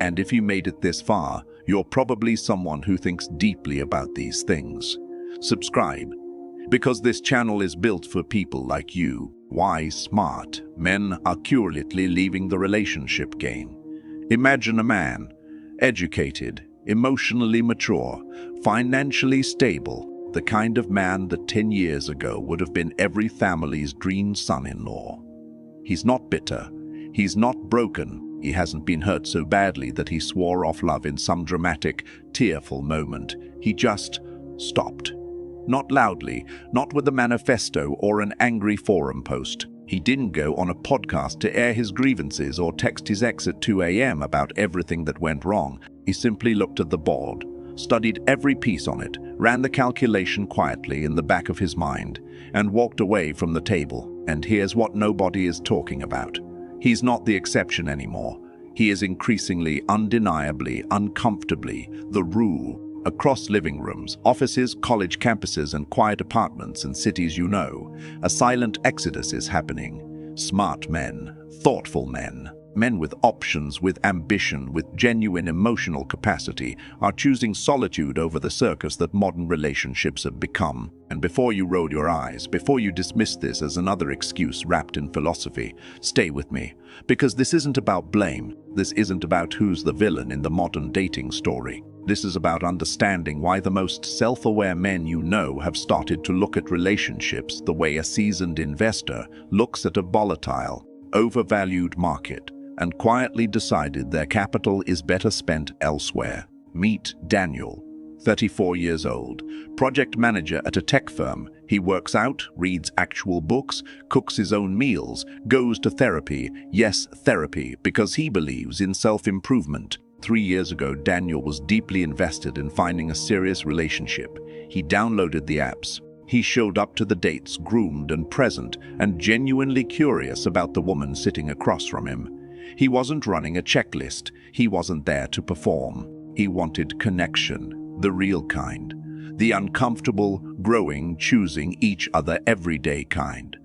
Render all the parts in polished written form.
And if you made it this far, you're probably someone who thinks deeply about these things. Subscribe, because this channel is built for people like you. Why smart men are curiously leaving the relationship game. Imagine a man, educated, emotionally mature, financially stable, the kind of man that 10 years ago would have been every family's dream son-in-law. He's not bitter. He's not broken. He hasn't been hurt so badly that he swore off love in some dramatic, tearful moment. He just stopped. Not loudly, not with a manifesto or an angry forum post. He didn't go on a podcast to air his grievances or text his ex at 2 a.m. about everything that went wrong. He simply looked at the board, studied every piece on it, ran the calculation quietly in the back of his mind, and walked away from the table. And here's what nobody is talking about. He's not the exception anymore. He is increasingly, undeniably, uncomfortably the rule. Across living rooms, offices, college campuses, and quiet apartments in cities you know, a silent exodus is happening. Smart men, thoughtful men, men with options, with ambition, with genuine emotional capacity, are choosing solitude over the circus that modern relationships have become. And before you roll your eyes, before you dismiss this as another excuse wrapped in philosophy, stay with me, because this isn't about blame. This isn't about who's the villain in the modern dating story. This is about understanding why the most self-aware men you know have started to look at relationships the way a seasoned investor looks at a volatile, overvalued market, and quietly decided their capital is better spent elsewhere. Meet Daniel, 34 years old, project manager at a tech firm. He works out, reads actual books, cooks his own meals, goes to therapy. Yes, therapy, because he believes in self-improvement. 3 years ago, Daniel was deeply invested in finding a serious relationship. He downloaded the apps. He showed up to the dates, groomed and present, and genuinely curious about the woman sitting across from him. He wasn't running a checklist. He wasn't there to perform. He wanted connection, the real kind. The uncomfortable, growing, choosing each other everyday kind.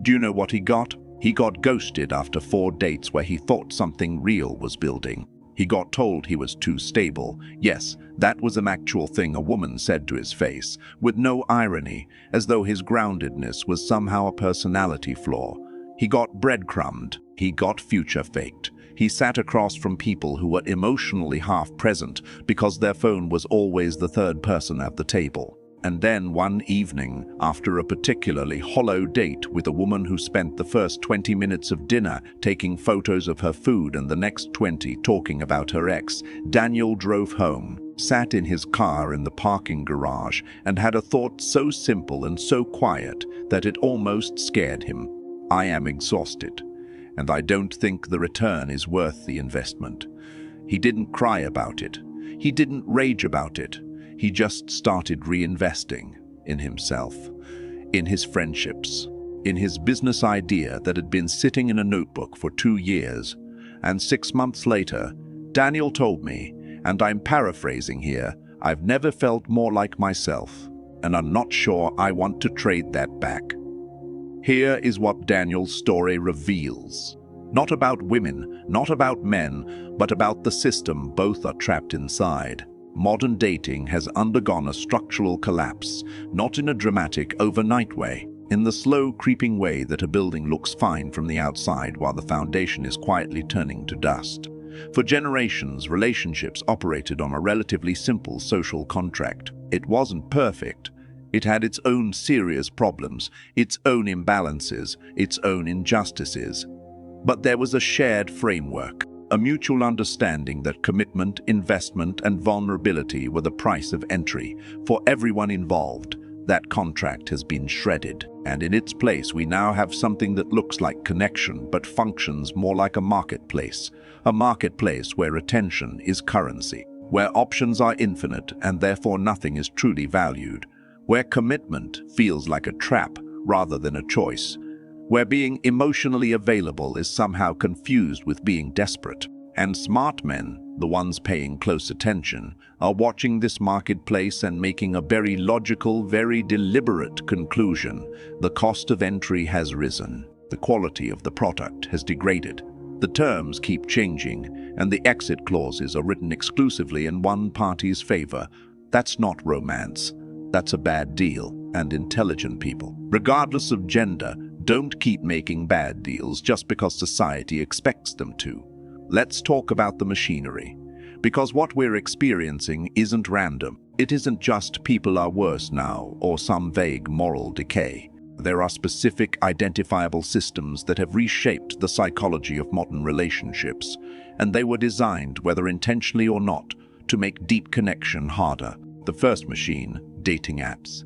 Do you know what he got? He got ghosted after 4 dates where he thought something real was building. He got told he was too stable. Yes, that was an actual thing a woman said to his face, with no irony, as though his groundedness was somehow a personality flaw. He got breadcrumbed. He got future-faked. He sat across from people who were emotionally half-present because their phone was always the third person at the table. And then one evening, after a particularly hollow date with a woman who spent the first 20 minutes of dinner taking photos of her food and the next 20 talking about her ex, Daniel drove home, sat in his car in the parking garage, and had a thought so simple and so quiet that it almost scared him. I am exhausted, and I don't think the return is worth the investment. He didn't cry about it. He didn't rage about it. He just started reinvesting in himself, in his friendships, in his business idea that had been sitting in a notebook for 2 years. And 6 months later, Daniel told me, and I'm paraphrasing here, "I've never felt more like myself, and I'm not sure I want to trade that back." Here is what Daniel's story reveals. Not about women, not about men, but about the system both are trapped inside. Modern dating has undergone a structural collapse, not in a dramatic overnight way, in the slow creeping way that a building looks fine from the outside while the foundation is quietly turning to dust. For generations, relationships operated on a relatively simple social contract. It wasn't perfect. It had its own serious problems, its own imbalances, its own injustices. But there was a shared framework. A mutual understanding that commitment, investment, and vulnerability were the price of entry. For everyone involved, that contract has been shredded, and in its place we now have something that looks like connection but functions more like a marketplace where attention is currency, where options are infinite and therefore nothing is truly valued, where commitment feels like a trap rather than a choice, where being emotionally available is somehow confused with being desperate. And smart men, the ones paying close attention, are watching this marketplace and making a very logical, very deliberate conclusion. The cost of entry has risen. The quality of the product has degraded. The terms keep changing, and the exit clauses are written exclusively in one party's favor. That's not romance. That's a bad deal, and intelligent people, regardless of gender, don't keep making bad deals just because society expects them to. Let's talk about the machinery. Because what we're experiencing isn't random. It isn't just people are worse now or some vague moral decay. There are specific identifiable systems that have reshaped the psychology of modern relationships, and they were designed, whether intentionally or not, to make deep connection harder. The first machine, dating apps.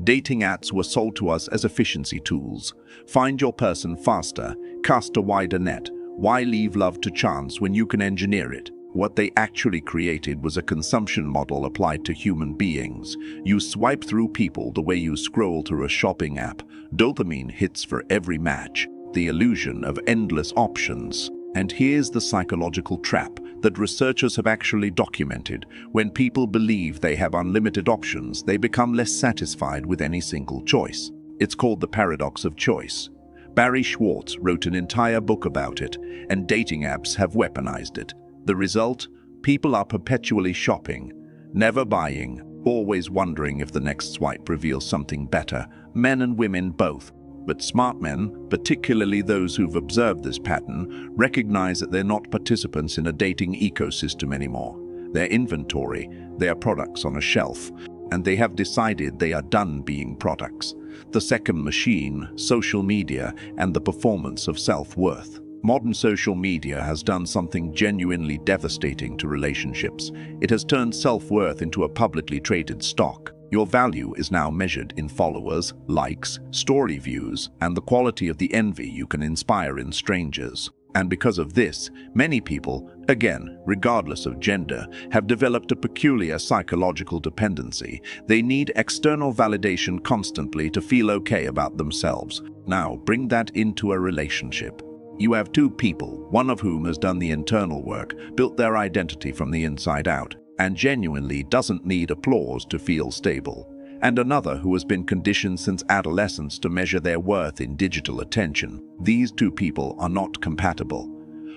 Dating apps were sold to us as efficiency tools. Find your person faster, cast a wider net. Why leave love to chance when you can engineer it? What they actually created was a consumption model applied to human beings. You swipe through people the way you scroll through a shopping app. Dopamine hits for every match. The illusion of endless options. And here's the psychological trap that researchers have actually documented. When people believe they have unlimited options, they become less satisfied with any single choice. It's called the paradox of choice. Barry Schwartz wrote an entire book about it, and dating apps have weaponized it. The result? People are perpetually shopping, never buying, always wondering if the next swipe reveals something better. Men and women both. But smart men, particularly those who've observed this pattern, recognize that they're not participants in a dating ecosystem anymore. They're inventory, they are products on a shelf, and they have decided they are done being products. The second machine, social media, and the performance of self-worth. Modern social media has done something genuinely devastating to relationships. It has turned self-worth into a publicly traded stock. Your value is now measured in followers, likes, story views, and the quality of the envy you can inspire in strangers. And because of this, many people, again, regardless of gender, have developed a peculiar psychological dependency. They need external validation constantly to feel okay about themselves. Now, bring that into a relationship. You have two people, one of whom has done the internal work, built their identity from the inside out, and genuinely doesn't need applause to feel stable, and another who has been conditioned since adolescence to measure their worth in digital attention. These two people are not compatible.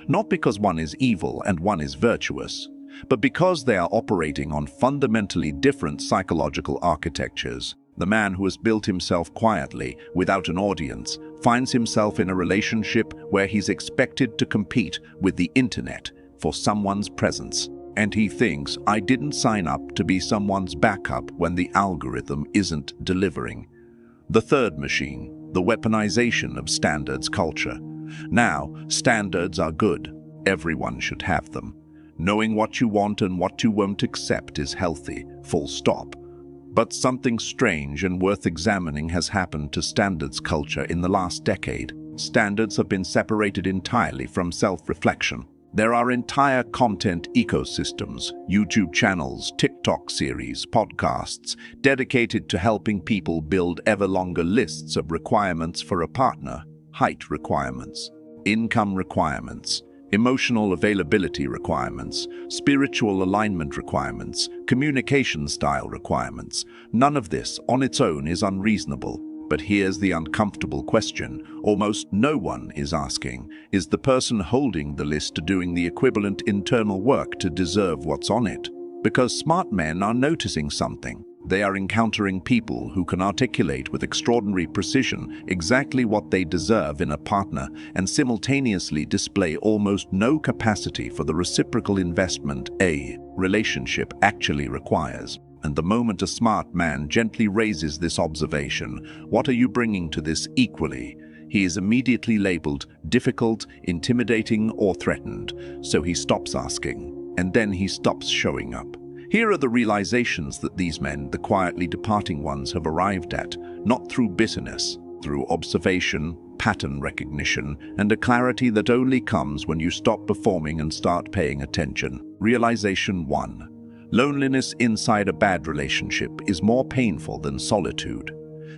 Not because one is evil and one is virtuous, but because they are operating on fundamentally different psychological architectures. The man who has built himself quietly, without an audience, finds himself in a relationship where he's expected to compete with the internet for someone's presence. And he thinks, I didn't sign up to be someone's backup when the algorithm isn't delivering. The third machine, the weaponization of standards culture. Now, standards are good. Everyone should have them. Knowing what you want and what you won't accept is healthy, full stop. But something strange and worth examining has happened to standards culture in the last decade. Standards have been separated entirely from self-reflection. There are entire content ecosystems, YouTube channels, TikTok series, podcasts, dedicated to helping people build ever longer lists of requirements for a partner, height requirements, income requirements, emotional availability requirements, spiritual alignment requirements, communication style requirements. None of this on its own is unreasonable. But here's the uncomfortable question almost no one is asking. Is the person holding the list doing the equivalent internal work to deserve what's on it? Because smart men are noticing something. They are encountering people who can articulate with extraordinary precision exactly what they deserve in a partner and simultaneously display almost no capacity for the reciprocal investment a relationship actually requires. And the moment a smart man gently raises this observation, what are you bringing to this equally? He is immediately labeled difficult, intimidating, or threatened, so he stops asking, and then he stops showing up. Here are the realizations that these men, the quietly departing ones, have arrived at, not through bitterness, through observation, pattern recognition, and a clarity that only comes when you stop performing and start paying attention. Realization 1. Loneliness inside a bad relationship is more painful than solitude.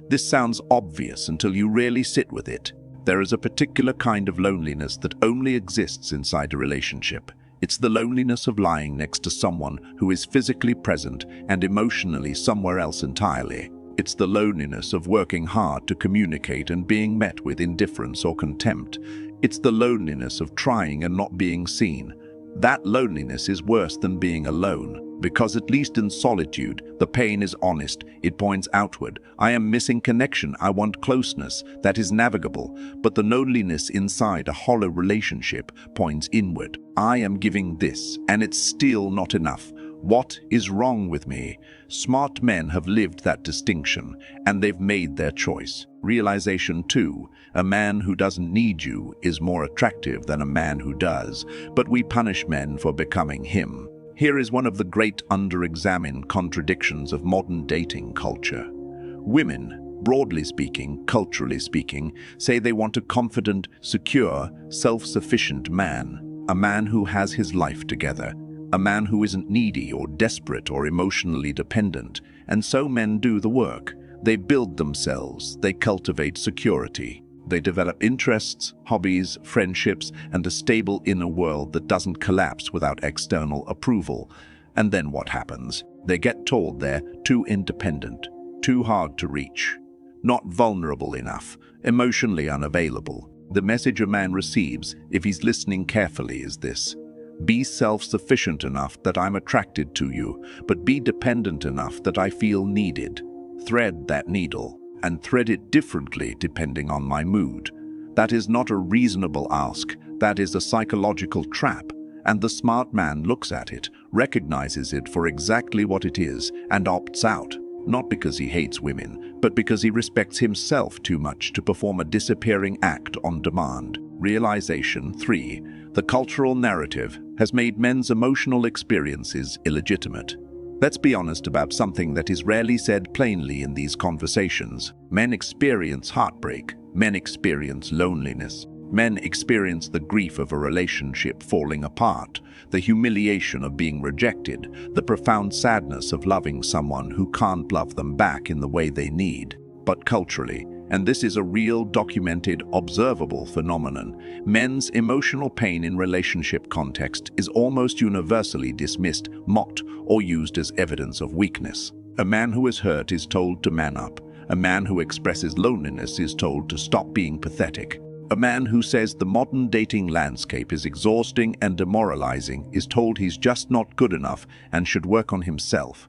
This sounds obvious until you really sit with it. There is a particular kind of loneliness that only exists inside a relationship. It's the loneliness of lying next to someone who is physically present and emotionally somewhere else entirely. It's the loneliness of working hard to communicate and being met with indifference or contempt. It's the loneliness of trying and not being seen. That loneliness is worse than being alone, because at least in solitude, the pain is honest, it points outward. I am missing connection, I want closeness, that is navigable, but the loneliness inside a hollow relationship points inward. I am giving this, and it's still not enough. What is wrong with me? Smart men have lived that distinction, and they've made their choice. Realization 2. A man who doesn't need you is more attractive than a man who does, but we punish men for becoming him. Here is one of the great under-examined contradictions of modern dating culture. Women, broadly speaking, culturally speaking, say they want a confident, secure, self-sufficient man, a man who has his life together, a man who isn't needy or desperate or emotionally dependent, and so men do the work. They build themselves, they cultivate security. They develop interests, hobbies, friendships, and a stable inner world that doesn't collapse without external approval. And then what happens? They get told they're too independent, too hard to reach, not vulnerable enough, emotionally unavailable. The message a man receives, if he's listening carefully, is this: be self-sufficient enough that I'm attracted to you, but be dependent enough that I feel needed. Thread that needle, and thread it differently depending on my mood. That is not a reasonable ask, that is a psychological trap, and the smart man looks at it, recognizes it for exactly what it is, and opts out, not because he hates women, but because he respects himself too much to perform a disappearing act on demand. Realization 3. The cultural narrative has made men's emotional experiences illegitimate. Let's be honest about something that is rarely said plainly in these conversations. Men experience heartbreak. Men experience loneliness. Men experience the grief of a relationship falling apart, the humiliation of being rejected, the profound sadness of loving someone who can't love them back in the way they need. But culturally, and this is a real, documented, observable phenomenon, men's emotional pain in relationship context is almost universally dismissed, mocked, or used as evidence of weakness. A man who is hurt is told to man up. A man who expresses loneliness is told to stop being pathetic. A man who says the modern dating landscape is exhausting and demoralizing is told he's just not good enough and should work on himself.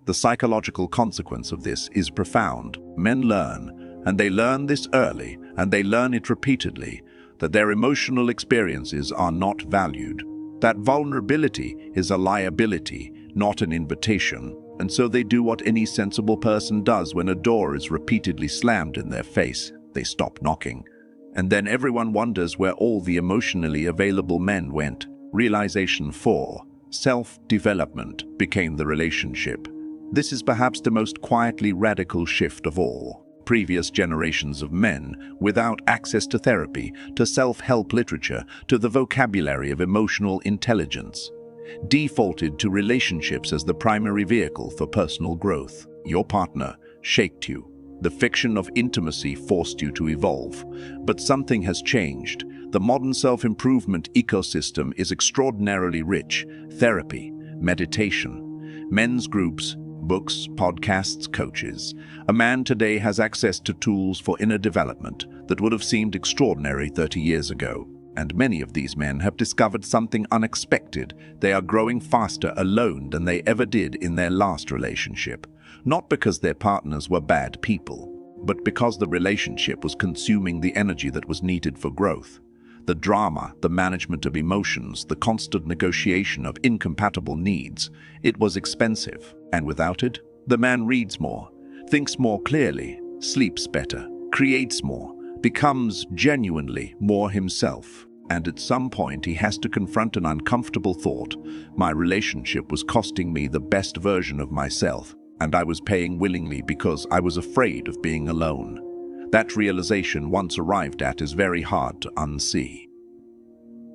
The psychological consequence of this is profound. Men learn, and they learn this early, and they learn it repeatedly, that their emotional experiences are not valued. That vulnerability is a liability, not an invitation, and so they do what any sensible person does when a door is repeatedly slammed in their face. They stop knocking. And then everyone wonders where all the emotionally available men went. Realization 4. Self-development became the relationship. This is perhaps the most quietly radical shift of all. Previous generations of men, without access to therapy, to self-help literature, to the vocabulary of emotional intelligence, defaulted to relationships as the primary vehicle for personal growth. Your partner shaped you. The fiction of intimacy forced you to evolve. But something has changed. The modern self-improvement ecosystem is extraordinarily rich. Therapy, meditation, men's groups, books, podcasts, coaches. A man today has access to tools for inner development that would have seemed extraordinary 30 years ago. And many of these men have discovered something unexpected. They are growing faster alone than they ever did in their last relationship. Not because their partners were bad people, but because the relationship was consuming the energy that was needed for growth. The drama, the management of emotions, the constant negotiation of incompatible needs. It was expensive, and without it, the man reads more, thinks more clearly, sleeps better, creates more, becomes genuinely more himself. And at some point he has to confront an uncomfortable thought. My relationship was costing me the best version of myself, and I was paying willingly because I was afraid of being alone. That realization, once arrived at, is very hard to unsee.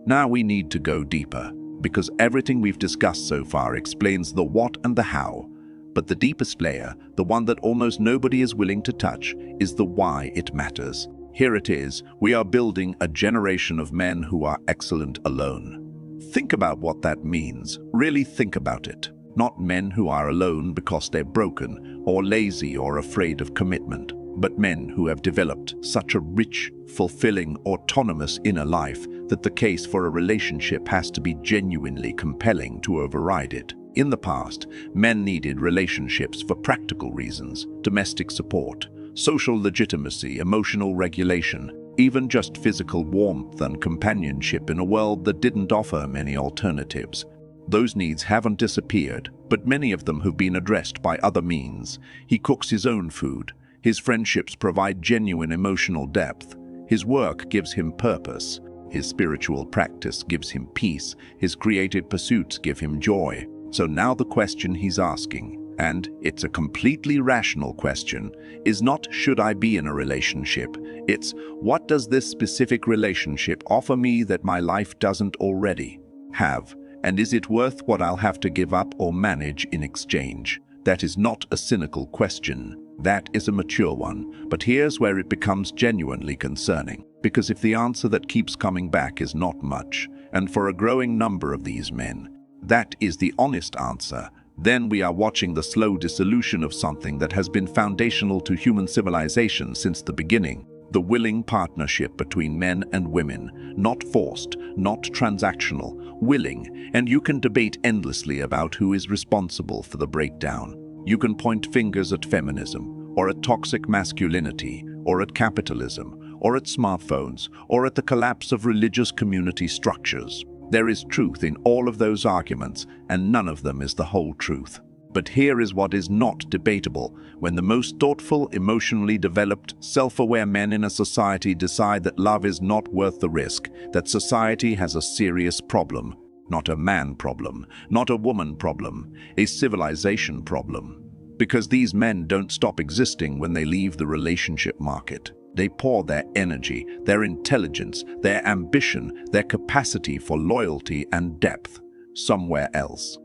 Now we need to go deeper, because everything we've discussed so far explains the what and the how. But the deepest layer, the one that almost nobody is willing to touch, is the why it matters. Here it is. We are building a generation of men who are excellent alone. Think about what that means. Really think about it. Not men who are alone because they're broken, or lazy, or afraid of commitment. but men who have developed such a rich, fulfilling, autonomous inner life that the case for a relationship has to be genuinely compelling to override it. In the past, men needed relationships for practical reasons: domestic support, social legitimacy, emotional regulation, even just physical warmth and companionship in a world that didn't offer many alternatives. Those needs haven't disappeared, but many of them have been addressed by other means. He cooks his own food. His friendships provide genuine emotional depth. His work gives him purpose. His spiritual practice gives him peace. His creative pursuits give him joy. So now the question he's asking, and it's a completely rational question, is not should I be in a relationship? It's what does this specific relationship offer me that my life doesn't already have? And is it worth what I'll have to give up or manage in exchange? That is not a cynical question. That is a mature one. But here's where it becomes genuinely concerning. Because if the answer that keeps coming back is not much, and for a growing number of these men, that is the honest answer, then we are watching the slow dissolution of something that has been foundational to human civilization since the beginning. The willing partnership between men and women, not forced, not transactional, willing, and you can debate endlessly about who is responsible for the breakdown. You can point fingers at feminism, or at toxic masculinity, or at capitalism, or at smartphones, or at the collapse of religious community structures. There is truth in all of those arguments, and none of them is the whole truth. But here is what is not debatable. When the most thoughtful, emotionally developed, self-aware men in a society decide that love is not worth the risk, that society has a serious problem. Not a man problem, not a woman problem, a civilization problem. Because these men don't stop existing when they leave the relationship market. They pour their energy, their intelligence, their ambition, their capacity for loyalty and depth somewhere else.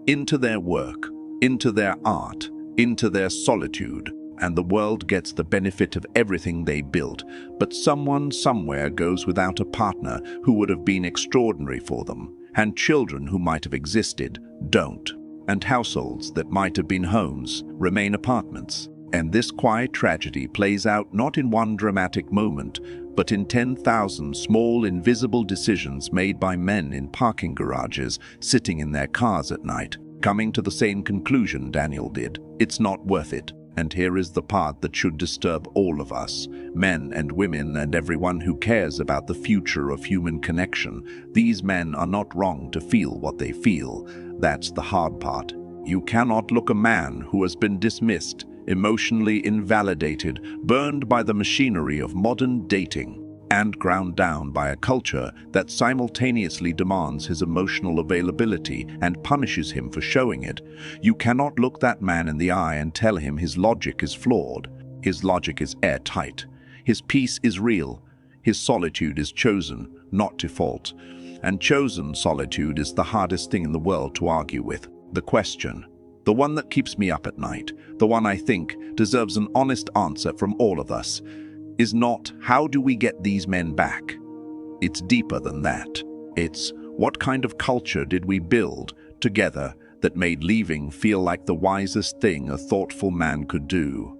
Into their work, into their art, into their solitude, and the world gets the benefit of everything they built. But someone somewhere goes without a partner who would have been extraordinary for them, and children who might have existed don't, and households that might have been homes remain apartments. And this quiet tragedy plays out not in one dramatic moment, but in 10,000 small, invisible decisions made by men in parking garages, sitting in their cars at night, coming to the same conclusion Daniel did. It's not worth it. And here is the part that should disturb all of us, men and women and everyone who cares about the future of human connection. These men are not wrong to feel what they feel. That's the hard part. You cannot look a man who has been dismissed, emotionally invalidated, burned by the machinery of modern dating, and ground down by a culture that simultaneously demands his emotional availability and punishes him for showing it. You cannot look that man in the eye and tell him his logic is flawed. His logic is airtight. His peace is real. His solitude is chosen, not default. And chosen solitude is the hardest thing in the world to argue with. The question, the one that keeps me up at night, the one I think deserves an honest answer from all of us, is not how do we get these men back? It's deeper than that. It's what kind of culture did we build together that made leaving feel like the wisest thing a thoughtful man could do?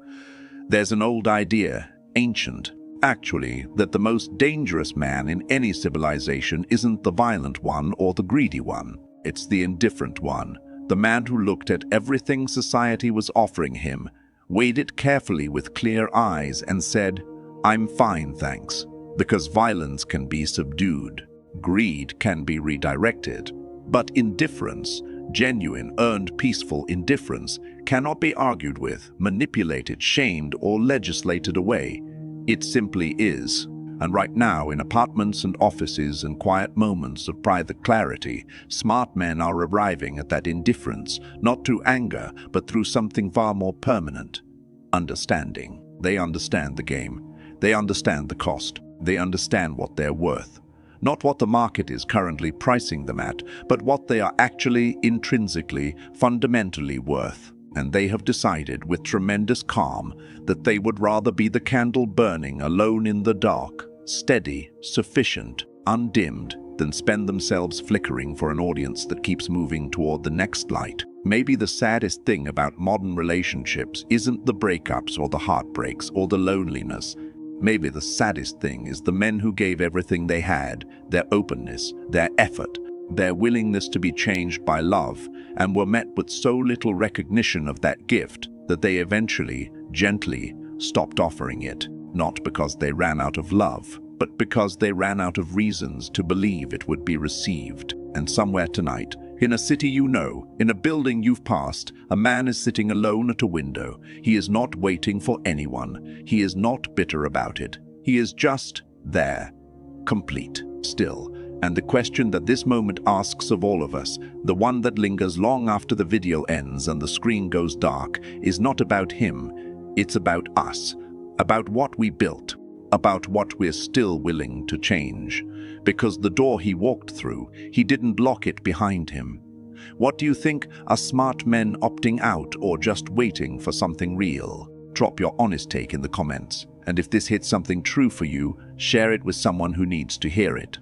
There's an old idea, ancient, actually, that the most dangerous man in any civilization isn't the violent one or the greedy one. It's the indifferent one. The man who looked at everything society was offering him, weighed it carefully with clear eyes and said, "I'm fine, thanks." Because violence can be subdued, greed can be redirected, but indifference, genuine, earned, peaceful indifference, cannot be argued with, manipulated, shamed, or legislated away. It simply is. And right now, in apartments and offices and quiet moments of private clarity, smart men are arriving at that indifference, not through anger, but through something far more permanent: understanding. They understand the game. They understand the cost. They understand what they're worth. Not what the market is currently pricing them at, but what they are actually, intrinsically, fundamentally worth. And they have decided with tremendous calm that they would rather be the candle burning alone in the dark, steady, sufficient, undimmed, than spend themselves flickering for an audience that keeps moving toward the next light. Maybe the saddest thing about modern relationships isn't the breakups or the heartbreaks or the loneliness. Maybe the saddest thing is the men who gave everything they had, their openness, their effort, their willingness to be changed by love, and were met with so little recognition of that gift that they eventually, gently, stopped offering it, not because they ran out of love, but because they ran out of reasons to believe it would be received. And somewhere tonight, in a city you know, in a building you've passed, a man is sitting alone at a window. He is not waiting for anyone. He is not bitter about it. He is just there, complete, still. And the question that this moment asks of all of us, the one that lingers long after the video ends and the screen goes dark, is not about him. It's about us, about what we built, about what we're still willing to change. Because the door he walked through, he didn't lock it behind him. What do you think? Are smart men opting out or just waiting for something real? Drop your honest take in the comments. And if this hits something true for you, share it with someone who needs to hear it.